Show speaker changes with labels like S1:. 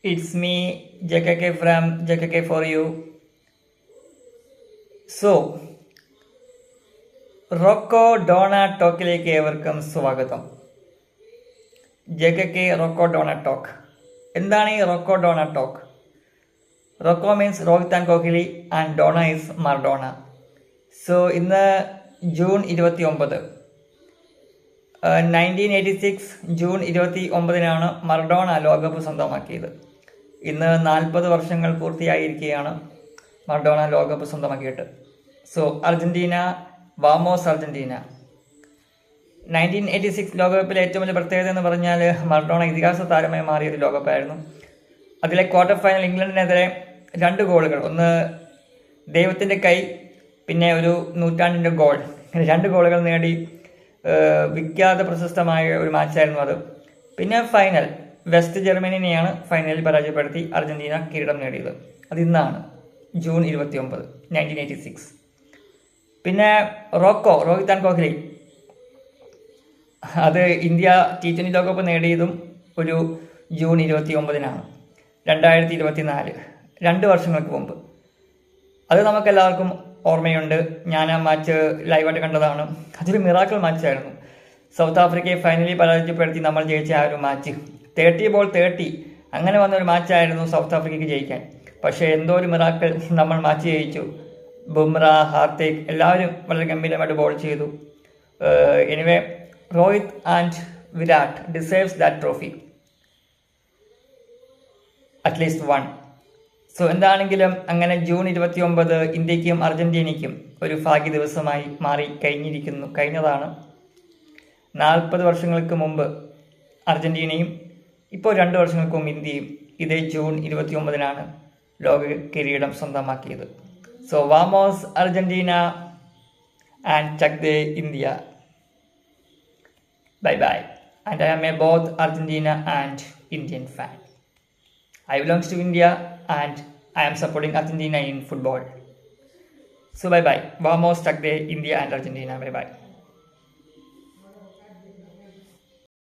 S1: It's me, JKK from JKK for you. So, Roko Dona ടോക്കിലേക്ക് ഏവർക്കും സ്വാഗതം. JKK Roko Dona talk. എന്താണ് ഈ Roko Dona talk? Roko means Rohit and Kohli and Dona is Maradona. So ഇന്ന് June 29, 1986 June 29 Maradona ലോകകപ്പ് സ്വന്തമാക്കിയത്. ഇന്ന് 40 വർഷങ്ങൾ പൂർത്തിയായിരിക്കുകയാണ് മർഡോണ ലോകകപ്പ് സ്വന്തമാക്കിയിട്ട്. സോ അർജന്റീന, വാമോസ് അർജന്റീന. 1986 ലോകകപ്പിലെ ഏറ്റവും വലിയ പ്രത്യേകത എന്ന് പറഞ്ഞാൽ മർഡോണ ഇതിഹാസ താരമായി മാറിയ ഒരു ലോകകപ്പായിരുന്നു. അതിലെ ക്വാർട്ടർ ഫൈനൽ ഇംഗ്ലണ്ടിനെതിരെ 2 ഗോളുകൾ, ഒന്ന് ദൈവത്തിൻ്റെ കൈ, പിന്നെ ഒരു നൂറ്റാണ്ടിൻ്റെ ഗോൾ, ഇങ്ങനെ 2 ഗോളുകൾ നേടി വിഖ്യാത പ്രശസ്തമായ ഒരു മാച്ചായിരുന്നു അത്. പിന്നെ ഫൈനൽ വെസ്റ്റ് ജർമ്മനിനെയാണ് ഫൈനലിൽ പരാജയപ്പെടുത്തി അർജന്റീന കിരീടം നേടിയത്. അത് ഇന്നാണ് ജൂൺ 29, 1986. പിന്നെ റോക്കോ, രോഹിത് ആൻഡ് കോഹ്ലി, അത് ഇന്ത്യ T20 ലോകകപ്പ് നേടിയതും ഒരു ജൂൺ 29, 2024, 2 വർഷങ്ങൾക്ക് മുമ്പ്. അത് നമുക്കെല്ലാവർക്കും ഓർമ്മയുണ്ട്. ഞാൻ ആ മാച്ച് ലൈവായിട്ട് കണ്ടതാണ്. അതൊരു മിറാക്കിൾ മാച്ചായിരുന്നു. സൗത്ത് ആഫ്രിക്കയെ ഫൈനലിൽ പരാജയപ്പെടുത്തി നമ്മൾ ജയിച്ച ആ ഒരു മാച്ച്, 30-30 അങ്ങനെ വന്നൊരു മാച്ചായിരുന്നു സൗത്ത് ആഫ്രിക്കയ്ക്ക് ജയിക്കാൻ. പക്ഷേ എന്തോ ഒരു മിറാക്കിൾ, നമ്മൾ മാച്ച് ജയിച്ചു. ബുംറ, ഹാർദിക് എല്ലാവരും വളരെ ഗംഭീരമായിട്ട് ബോൾ ചെയ്തു. Anyway, Rohit and Virat deserves that trophy, at least one. So എന്താണെങ്കിലും അങ്ങനെ ജൂൺ 29 ഇന്ത്യക്കും അർജന്റീനയ്ക്കും ഒരു ഭാഗ്യ ദിവസമായി മാറി കഴിഞ്ഞതാണ്. 40 വർഷങ്ങൾക്ക് മുമ്പ് അർജന്റീനയും ഇപ്പോൾ 2 വർഷങ്ങൾക്ക് മുമ്പ് ഇന്ത്യയും ഇതേ ജൂൺ 29 ലോക കിരീടം സ്വന്തമാക്കിയത്. സോ വാമോസ് Argentina and Chak De India. Bye bye. And I am a both Argentina and Indian fan. I belong to India and I am supporting Argentina in football. So bye bye. Vamos, chak de India and Argentina. Bye bye.